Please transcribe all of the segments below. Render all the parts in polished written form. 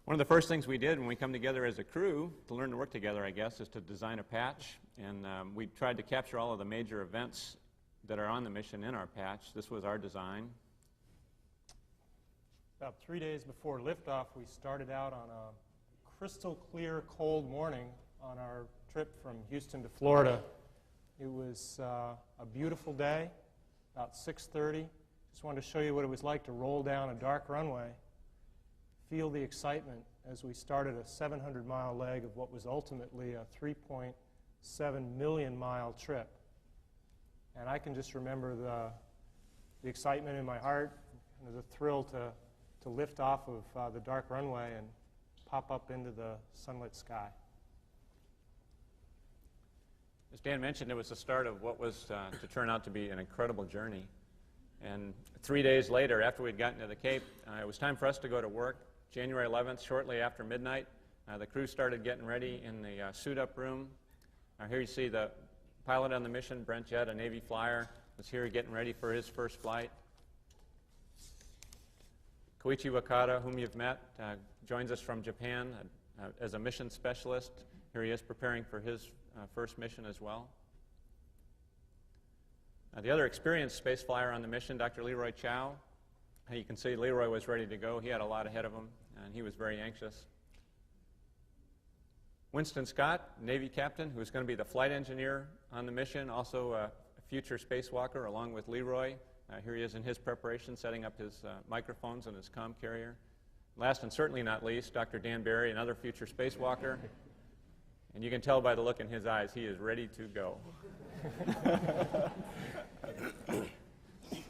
One of the first things we did when we come together as a crew to learn to work together, I guess, is to design a patch. And we tried to capture all of the major events that are on the mission in our patch. This was our design. About 3 days before liftoff, we started out on a crystal clear, cold morning on our trip from Houston to Florida. It was a beautiful day, about 6:30. Just wanted to show you what it was like to roll down a dark runway. Feel the excitement as we started a 700-mile leg of what was ultimately a 3.7 million-mile trip. And I can just remember the excitement in my heart and the thrill to lift off of the dark runway and pop up into the sunlit sky. As Dan mentioned, it was the start of what was to turn out to be an incredible journey. And 3 days later, after we'd gotten to the Cape, it was time for us to go to work. January 11th, shortly after midnight, the crew started getting ready in the suit-up room. Here you see the pilot on the mission, Brent Jett, a Navy flyer, was here getting ready for his first flight. Koichi Wakata, whom you've met, joins us from Japan as a mission specialist. Here he is preparing for his first mission as well. The other experienced space flyer on the mission, Dr. Leroy Chow. You can see Leroy was ready to go. He had a lot ahead of him, and he was very anxious. Winston Scott, Navy captain, who was going to be the flight engineer on the mission, also a future spacewalker along with Leroy. Here he is in his preparation, setting up his microphones and his comm carrier. Last and certainly not least, Dr. Dan Barry, another future spacewalker. And you can tell by the look in his eyes, he is ready to go.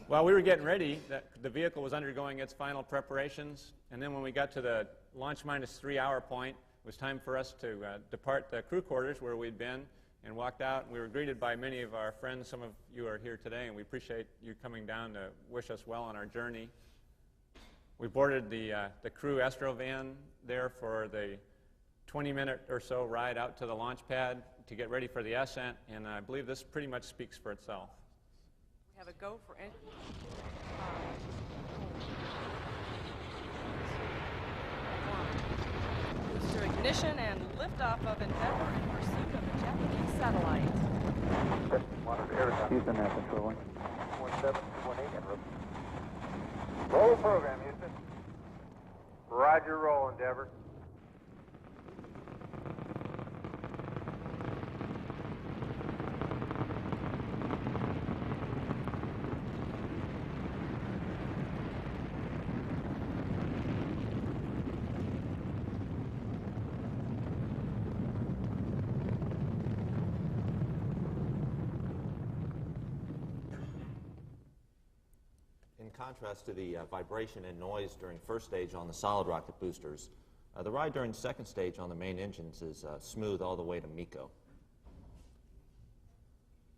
While we were getting ready, the vehicle was undergoing its final preparations, and then when we got to the launch minus 3 hour point, it was time for us to depart the crew quarters where we'd been and walked out. And we were greeted by many of our friends. Some of you are here today, and we appreciate you coming down to wish us well on our journey. We boarded the crew Astrovan there for the 20-minute or so ride out to the launch pad to get ready for the ascent, and I believe this pretty much speaks for itself. We have a go for booster ignition and liftoff of Endeavour in pursuit of a Japanese satellite. Houston, Air Control 1. 1718 en route. Roll program, Houston. Roger, roll, Endeavour. In contrast to the vibration and noise during first stage on the solid rocket boosters, the ride during second stage on the main engines is smooth all the way to MECO.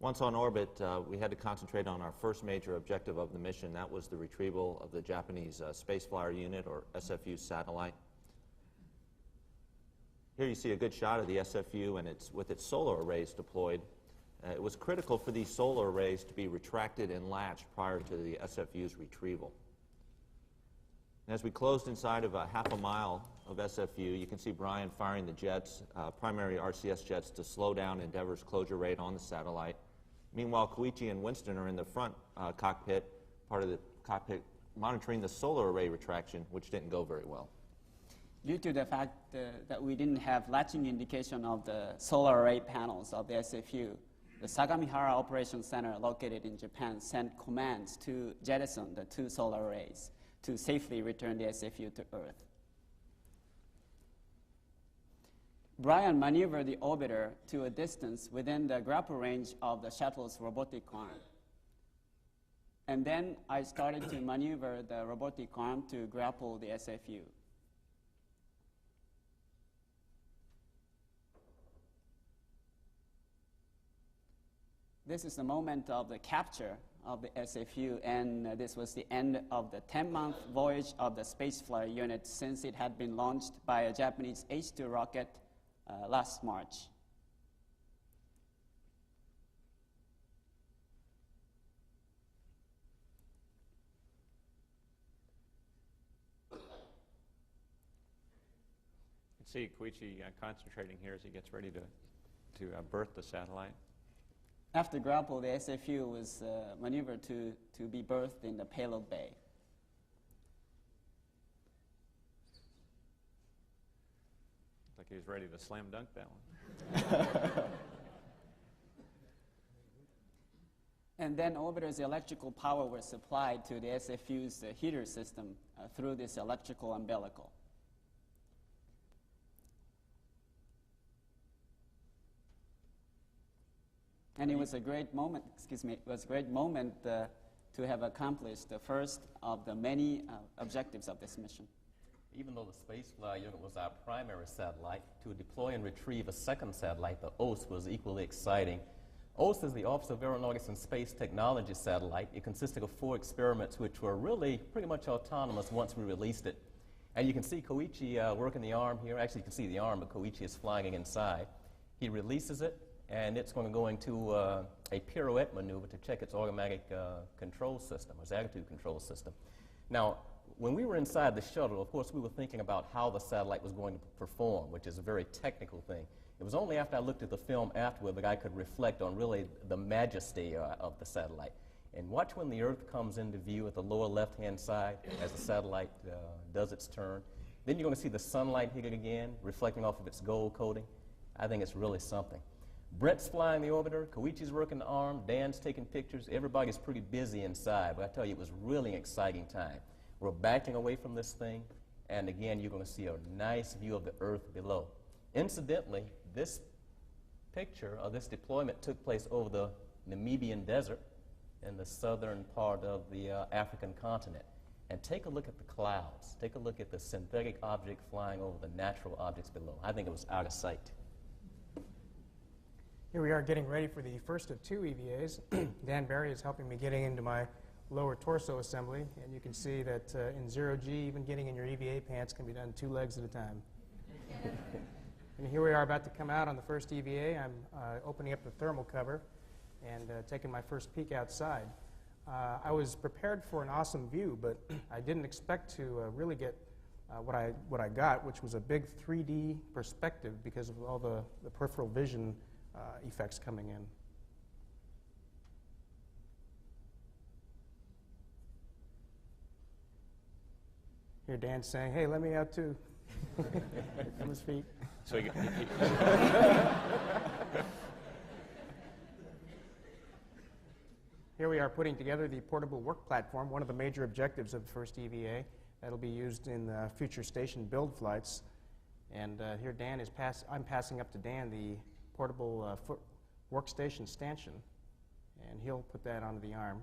Once on orbit, we had to concentrate on our first major objective of the mission. That was the retrieval of the Japanese Space Flyer Unit, or SFU, satellite. Here you see a good shot of the SFU and with its solar arrays deployed. It was critical for these solar arrays to be retracted and latched prior to the SFU's retrieval. And as we closed inside of a half a mile of SFU, you can see Brian firing the jets, primary RCS jets, to slow down Endeavour's closure rate on the satellite. Meanwhile, Koichi and Winston are in the front cockpit, part of the cockpit, monitoring the solar array retraction, which didn't go very well. Due to the fact that we didn't have latching indication of the solar array panels of the SFU, the Sagamihara Operations Center located in Japan sent commands to jettison the two solar arrays to safely return the SFU to Earth. Brian maneuvered the orbiter to a distance within the grapple range of the shuttle's robotic arm. And then I started to maneuver the robotic arm to grapple the SFU. This is the moment of the capture of the SFU, and this was the end of the 10-month voyage of the Space Flyer Unit since it had been launched by a Japanese H-2 rocket last March. can see Koichi concentrating here as he gets ready to berth the satellite. After grapple, the SFU was maneuvered to be berthed in the payload bay. Like he was ready to slam dunk that one. And then orbiter's electrical power was supplied to the SFU's heater system through this electrical umbilical. And it was a great moment, it was a great moment to have accomplished the first of the many objectives of this mission. Even though the Space Fly unit was our primary satellite, to deploy and retrieve a second satellite, the OST, was equally exciting. OST is the Office of Aeronautics and Space Technology satellite. It consisted of 4 experiments which were really pretty much autonomous once we released it. And you can see Koichi working the arm here. Actually, you can see the arm, but Koichi is flying inside. He releases it, and it's going to go into a pirouette maneuver to check its automatic control system, its attitude control system. Now, when we were inside the shuttle, of course, we were thinking about how the satellite was going to perform, which is a very technical thing. It was only after I looked at the film afterward that I could reflect on really the majesty of the satellite. And watch when the Earth comes into view at the lower left-hand side as the satellite does its turn. Then you're going to see the sunlight hit it again, reflecting off of its gold coating. I think it's really something. Brent's flying the orbiter, Koichi's working the arm, Dan's taking pictures. Everybody's pretty busy inside, but I tell you, it was really an exciting time. We're backing away from this thing, and again, you're going to see a nice view of the Earth below. Incidentally, this picture of this deployment took place over the Namibian desert in the southern part of the African continent. And take a look at the clouds. Take a look at the synthetic object flying over the natural objects below. I think it was out of sight. Here we are getting ready for the first of 2 EVAs. Dan Barry is helping me getting into my lower torso assembly, and you can see that in 0G, even getting in your EVA pants can be done 2 legs at a time. And here we are about to come out on the first EVA. I'm opening up the thermal cover and taking my first peek outside. I was prepared for an awesome view, but I didn't expect to really get what I got, which was a big 3D perspective because of all the peripheral vision effects coming in. Here Dan's saying, hey, let me out too. From his feet. So Here we are putting together the portable work platform, one of the major objectives of the first EVA. That'll be used in future station build flights. And here Dan is I'm passing up to Dan the portable workstation stanchion, and he'll put that onto the arm.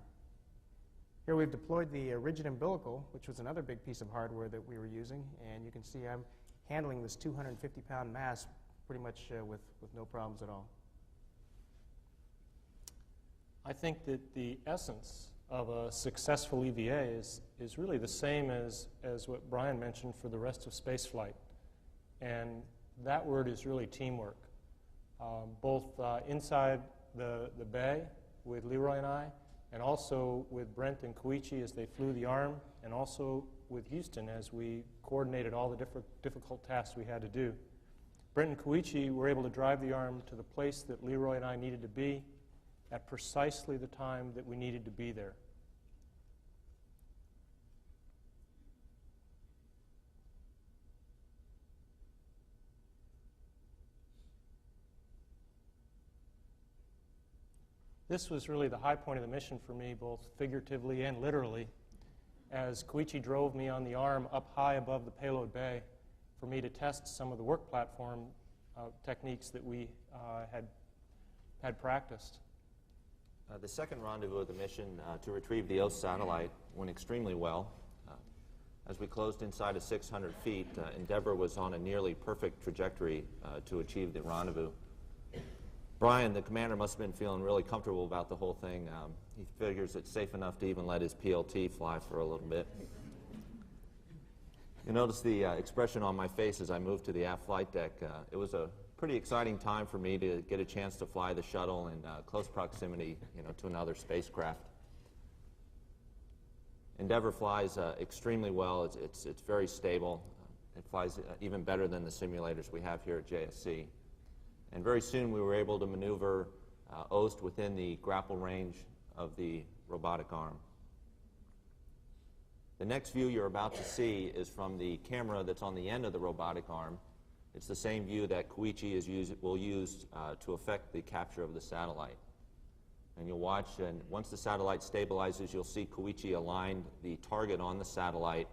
Here we've deployed the rigid umbilical, which was another big piece of hardware that we were using, and you can see I'm handling this 250-pound mass pretty much with no problems at all. I think that the essence of a successful EVA is really the same as what Brian mentioned for the rest of spaceflight. And that word is really teamwork. Both inside the bay with Leroy and I, and also with Brent and Koichi as they flew the arm, and also with Houston as we coordinated all the difficult tasks we had to do. Brent and Koichi were able to drive the arm to the place that Leroy and I needed to be at precisely the time that we needed to be there. This was really the high point of the mission for me, both figuratively and literally, as Koichi drove me on the arm up high above the payload bay for me to test some of the work platform techniques that we had practiced. The second rendezvous of the mission to retrieve the OST satellite went extremely well. As we closed inside of 600 feet, Endeavour was on a nearly perfect trajectory to achieve the rendezvous. Brian, the commander, must have been feeling really comfortable about the whole thing. He figures it's safe enough to even let his PLT fly for a little bit. You notice the expression on my face as I moved to the aft flight deck. It was a pretty exciting time for me to get a chance to fly the shuttle in close proximity, to another spacecraft. Endeavour flies extremely well. It's very stable. It flies even better than the simulators we have here at JSC. And very soon we were able to maneuver OST within the grapple range of the robotic arm. The next view you're about to see is from the camera that's on the end of the robotic arm. It's the same view that Koichi will use to affect the capture of the satellite. And you'll watch, and once the satellite stabilizes, you'll see Koichi align the target on the satellite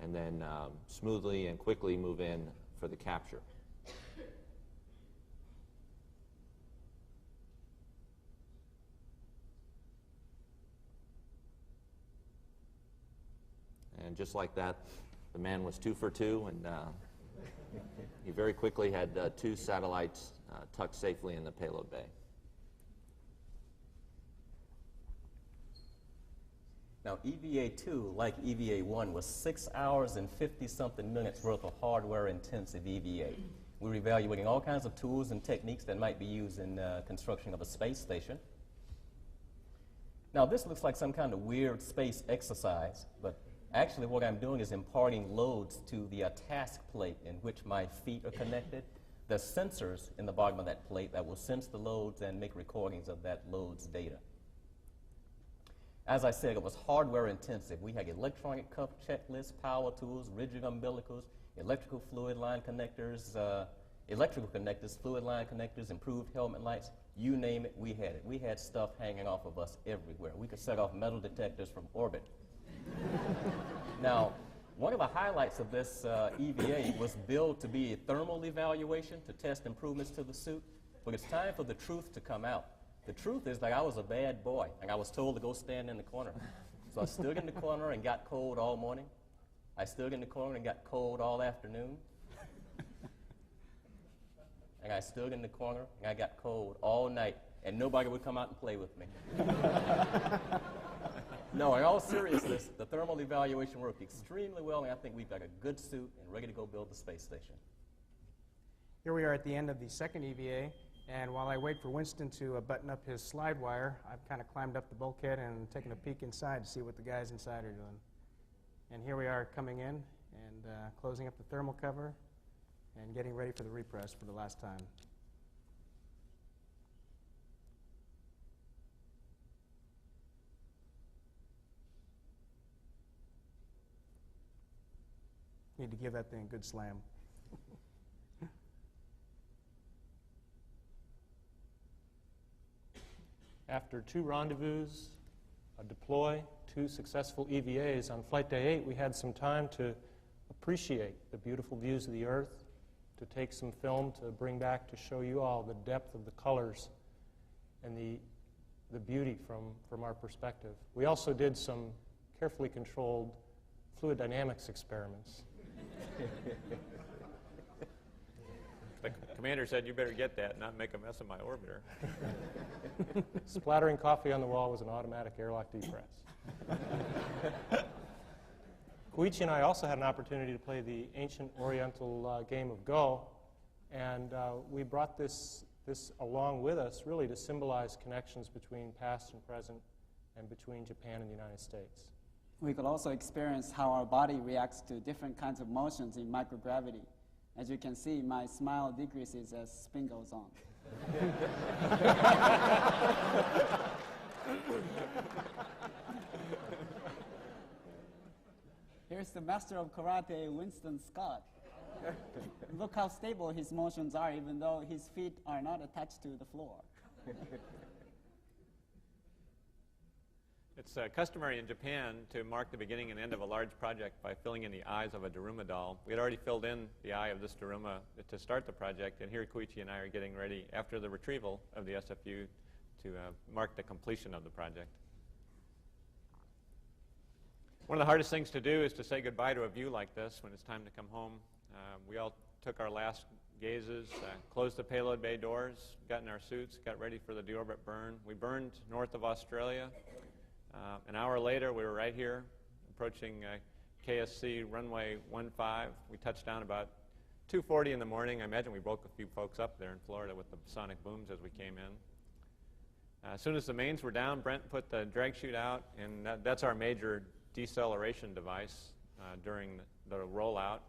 and then smoothly and quickly move in for the capture. And just like that, the man was 2 for 2, and he very quickly had 2 satellites tucked safely in the payload bay. Now, EVA-2, like EVA-1, was 6 hours and 50-something minutes worth of hardware-intensive EVA. We were evaluating all kinds of tools and techniques that might be used in construction of a space station. Now, this looks like some kind of weird space exercise, but actually what I'm doing is imparting loads to the task plate in which my feet are connected. There's sensors in the bottom of that plate that will sense the loads and make recordings of that load's data. As I said, it was hardware intensive. We had electronic cuff checklists, power tools, rigid umbilicals, electrical fluid line connectors, fluid line connectors, improved helmet lights. You name it, we had it. We had stuff hanging off of us everywhere. We could set off metal detectors from orbit. Now, one of the highlights of this EVA was billed to be a thermal evaluation to test improvements to the suit, but it's time for the truth to come out. The truth is that I was a bad boy, and I was told to go stand in the corner. So I stood in the corner and got cold all morning. I stood in the corner and got cold all afternoon. And I stood in the corner and I got cold all night, and nobody would come out and play with me. No, in all seriousness, the thermal evaluation worked extremely well, and I think we've got a good suit and ready to go build the space station. Here we are at the end of the second EVA, and while I wait for Winston to button up his slide wire, I've kind of climbed up the bulkhead and taken a peek inside to see what the guys inside are doing. And here we are coming in and closing up the thermal cover and getting ready for the repress for the last time. Need to give that thing a good slam. After 2 rendezvous, a deploy, 2 successful EVAs, on Flight Day 8 we had some time to appreciate the beautiful views of the Earth, to take some film to bring back to show you all the depth of the colors and the beauty from our perspective. We also did some carefully controlled fluid dynamics experiments. The commander said, "You better get that and not make a mess of my orbiter." Splattering coffee on the wall was an automatic airlock depress. Koichi and I also had an opportunity to play the ancient Oriental game of Go, and we brought this along with us really to symbolize connections between past and present and between Japan and the United States. We could also experience how our body reacts to different kinds of motions in microgravity. As you can see, my smile decreases as spin goes on. Here's the master of karate, Winston Scott. Look how stable his motions are, even though his feet are not attached to the floor. It's customary in Japan to mark the beginning and end of a large project by filling in the eyes of a Daruma doll. We had already filled in the eye of this Daruma to start the project, and here Koichi and I are getting ready after the retrieval of the SFU to mark the completion of the project. One of the hardest things to do is to say goodbye to a view like this when it's time to come home. We all took our last gazes, closed the payload bay doors, got in our suits, got ready for the deorbit burn. We burned north of Australia. An hour later, we were right here, approaching KSC runway 15. We touched down about 2:40 in the morning. I imagine we woke a few folks up there in Florida with the sonic booms as we came in. As soon as the mains were down, Brent put the drag chute out, and that's our major deceleration device during the rollout.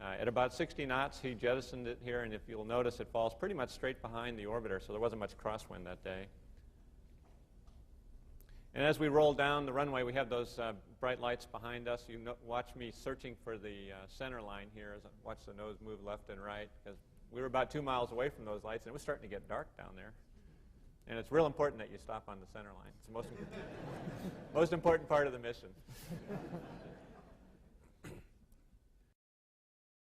At about 60 knots, he jettisoned it here, and if you'll notice, it falls pretty much straight behind the orbiter, so there wasn't much crosswind that day. And as we roll down the runway, we have those bright lights behind us. You watch me searching for the center line here as I watch the nose move left and right, because we were about 2 miles away from those lights, and it was starting to get dark down there. And it's real important that you stop on the center line. It's the most important part of the mission.